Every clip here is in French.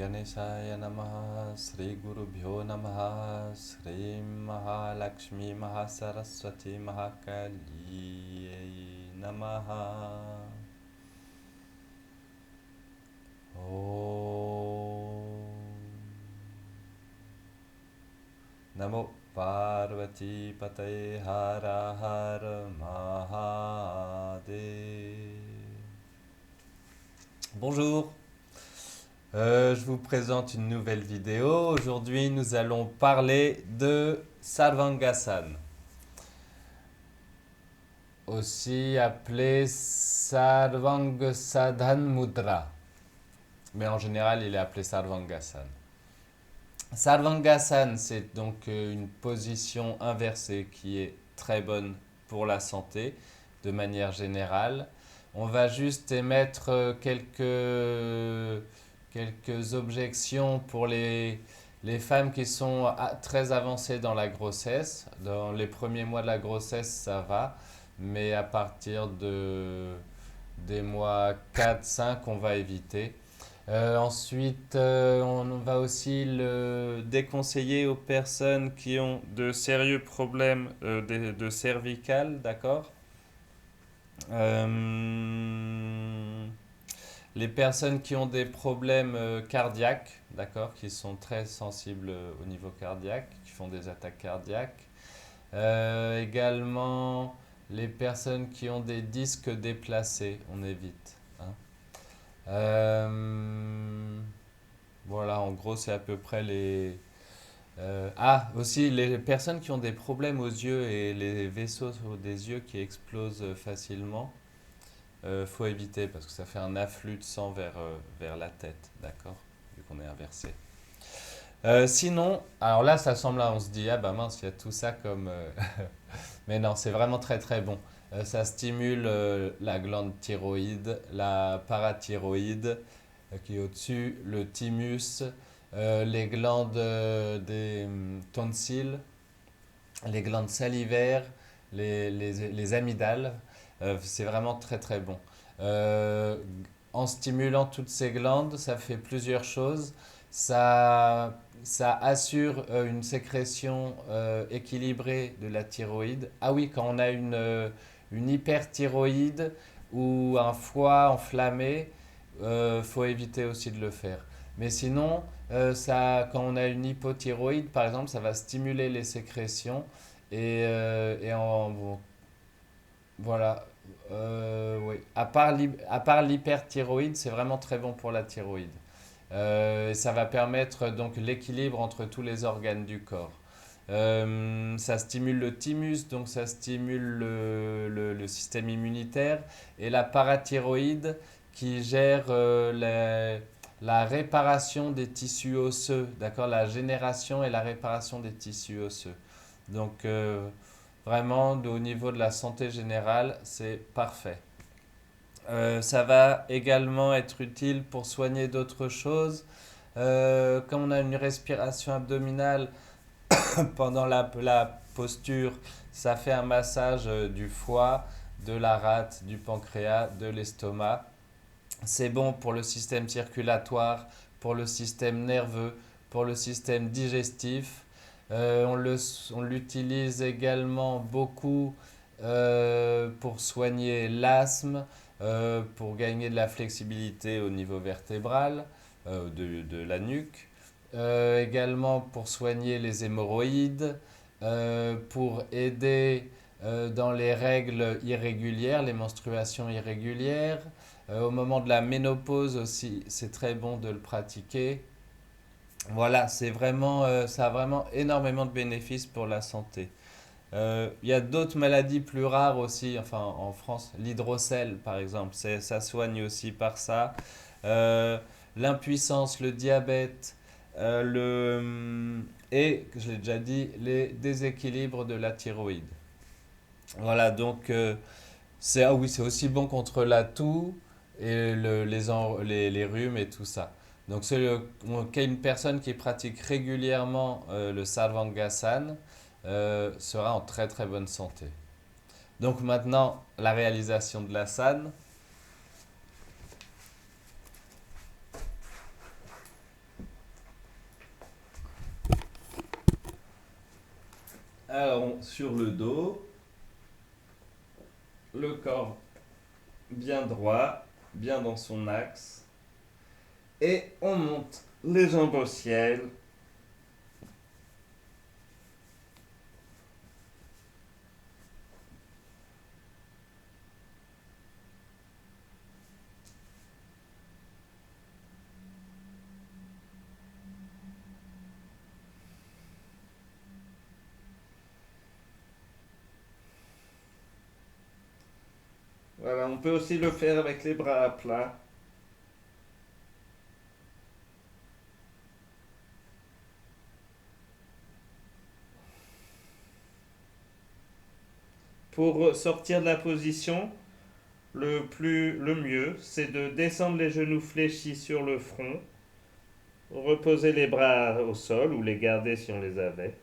Ganeshaya Namaha, Sri Gurubhyo Namaha, Sri Mahalakshmi Mahasaraswati Mahakali Namaha. Om Namo Parvati Pataye Hara Hara Mahadev. Bonjour, je vous présente une nouvelle vidéo. Aujourd'hui, nous allons parler de Sarvangasana, aussi appelé Sarvangasadhan Mudra, mais en général, il est appelé Sarvangasana. Sarvangasana, c'est donc une position inversée qui est très bonne pour la santé de manière générale. On va juste émettre quelques objections pour les femmes qui sont très avancées dans la grossesse. Dans les premiers mois de la grossesse, ça va, mais à partir des mois 4-5, on va éviter. Ensuite, on va aussi le déconseiller aux personnes qui ont de sérieux problèmes de cervicales, d'accord? Les personnes qui ont des problèmes cardiaques, d'accord, qui sont très sensibles au niveau cardiaque, qui font des attaques cardiaques. Également, les personnes qui ont des disques déplacés, on évite. Hein. Voilà, en gros, c'est à peu près les... aussi, les personnes qui ont des problèmes aux yeux et les vaisseaux des yeux qui explosent facilement. Faut éviter parce que ça fait un afflux de sang vers la tête, d'accord? Vu qu'on est inversé. Sinon, alors là, ça semble là, on se dit, ah bah mince, il y a tout ça comme. Mais non, c'est vraiment très très bon. Ça stimule la glande thyroïde, la parathyroïde qui est au-dessus, le thymus, les glandes des tonsilles, les glandes salivaires, les amygdales. C'est vraiment très très bon. Euh, En stimulant toutes ces glandes, ça fait plusieurs choses. Ça assure une sécrétion équilibrée de la thyroïde. Ah oui, quand on a une hyperthyroïde ou un foie enflammé, faut éviter aussi de le faire. Mais sinon, quand on a une hypothyroïde, par exemple, ça va stimuler les sécrétions bon, voilà. Oui. À part l'hyperthyroïde, c'est vraiment très bon pour la thyroïde. Ça va permettre donc l'équilibre entre tous les organes du corps. Ça stimule le thymus, donc ça stimule le système immunitaire. Et la parathyroïde qui gère la réparation des tissus osseux, d'accord? La génération et la réparation des tissus osseux. Donc, vraiment, au niveau de la santé générale, c'est parfait. Ça va également être utile pour soigner d'autres choses. Quand on a une respiration abdominale pendant la posture, ça fait un massage du foie, de la rate, du pancréas, de l'estomac. C'est bon pour le système circulatoire, pour le système nerveux, pour le système digestif. On l'utilise également beaucoup pour soigner l'asthme, pour gagner de la flexibilité au niveau vertébral de la nuque. Également pour soigner les hémorroïdes, pour aider dans les règles irrégulières, les menstruations irrégulières. Au moment de la ménopause aussi, c'est très bon de le pratiquer. Voilà, ça a vraiment énormément de bénéfices pour la santé. Il y a d'autres maladies plus rares aussi, enfin en France, l'hydrocèle par exemple, ça soigne aussi par ça. Euh, L'impuissance, le diabète, et, je l'ai déjà dit, les déséquilibres de la thyroïde. Voilà, donc ah oui, c'est aussi bon contre la toux et les rhumes et tout ça. Donc, une personne qui pratique régulièrement le Sarvangasana sera en très très bonne santé. Donc maintenant, la réalisation de l'asana. talons sur le dos, le corps bien droit, bien dans son axe. Et on monte les jambes au ciel. Voilà, on peut aussi le faire avec les bras à plat. Pour sortir de la position, le mieux, c'est de descendre les genoux fléchis sur le front, reposer les bras au sol ou les garder si on les avait,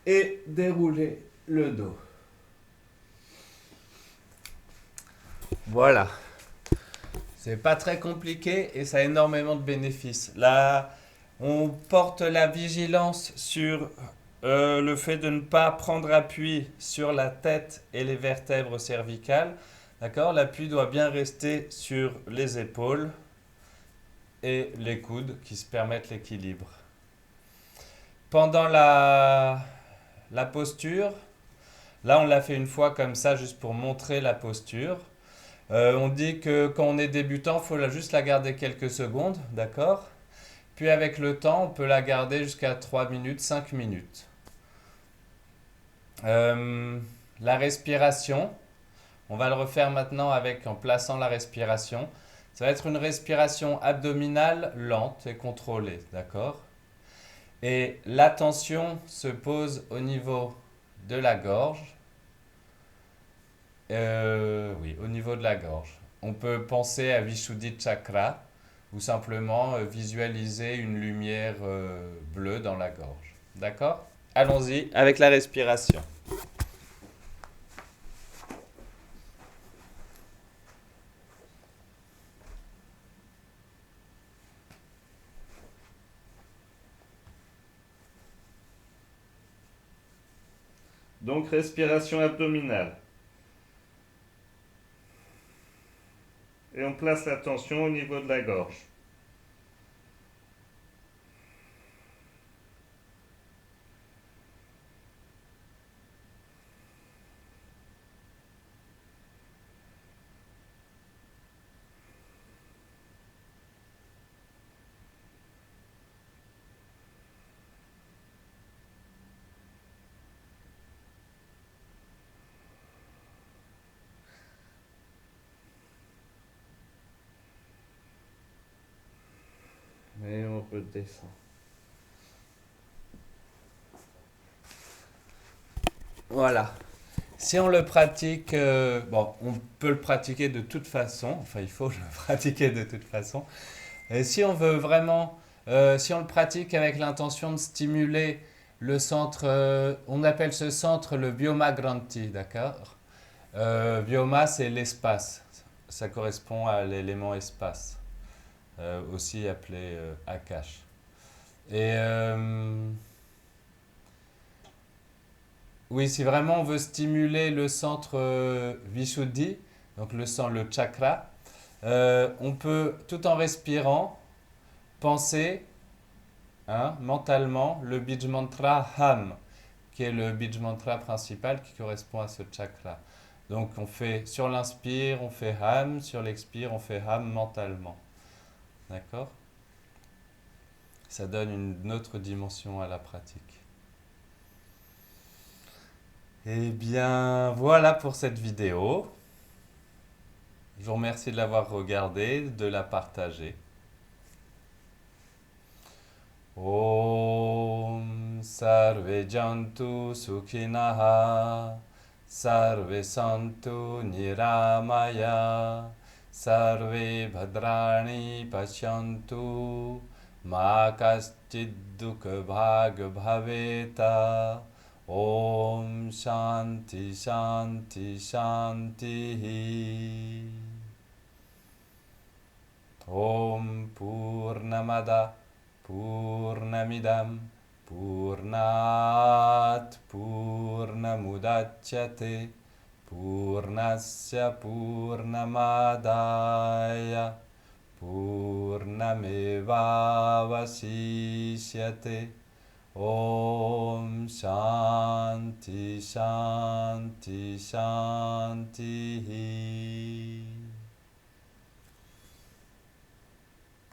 et dérouler le dos. Voilà. C'est pas très compliqué et ça a énormément de bénéfices. Là, on porte la vigilance sur le fait de ne pas prendre appui sur la tête et les vertèbres cervicales. D'accord? L'appui doit bien rester sur les épaules et les coudes qui se permettent l'équilibre. Pendant la posture, là on l'a fait une fois comme ça juste pour montrer la posture. On dit que quand on est débutant, il faut juste la garder quelques secondes, d'accord? Puis avec le temps, on peut la garder jusqu'à 3 minutes, 5 minutes. La respiration, on va le refaire maintenant en plaçant la respiration. Ça va être une respiration abdominale lente et contrôlée, d'accord? Et l'attention se pose au niveau de la gorge. Oui, au niveau de la gorge. On peut penser à Vishuddhi Chakra ou simplement visualiser une lumière bleue dans la gorge. D'accord? Allons-y avec la respiration. Donc respiration abdominale. Et on place l'attention au niveau de la gorge. Et on redescend. Voilà. Si on le pratique, bon, on peut le pratiquer de toute façon, enfin il faut le pratiquer de toute façon. Et si on veut vraiment, si on le pratique avec l'intention de stimuler le centre, on appelle ce centre le Vyoma Granthi, d'accord? Vyoma, c'est l'espace. Ça correspond à l'élément espace, aussi appelé Akash. Et oui, si vraiment on veut stimuler le centre Vishuddhi, donc le chakra, on peut, tout en respirant, penser mentalement le Bij Mantra Ham, qui est le Bij Mantra principal qui correspond à ce chakra. Donc on fait sur l'inspire, on fait Ham, sur l'expire, on fait Ham mentalement. D'accord? Ça donne une autre dimension à la pratique. Eh bien, voilà pour cette vidéo. Je vous remercie de l'avoir regardée, de la partager. Om Sarve Jantu Sukhinaha Sarve Santu Niramaya Sarve Bhadrani Pashyantu Ma Kaschid Dukha Bhag Bhaveta Om Shanti Shanti Shanti Om Purnamada Purnamidam Purnat Purnamudachyate Purnasya Purnamadaya Purnamevavasishyate Om Shanti Shanti Shanti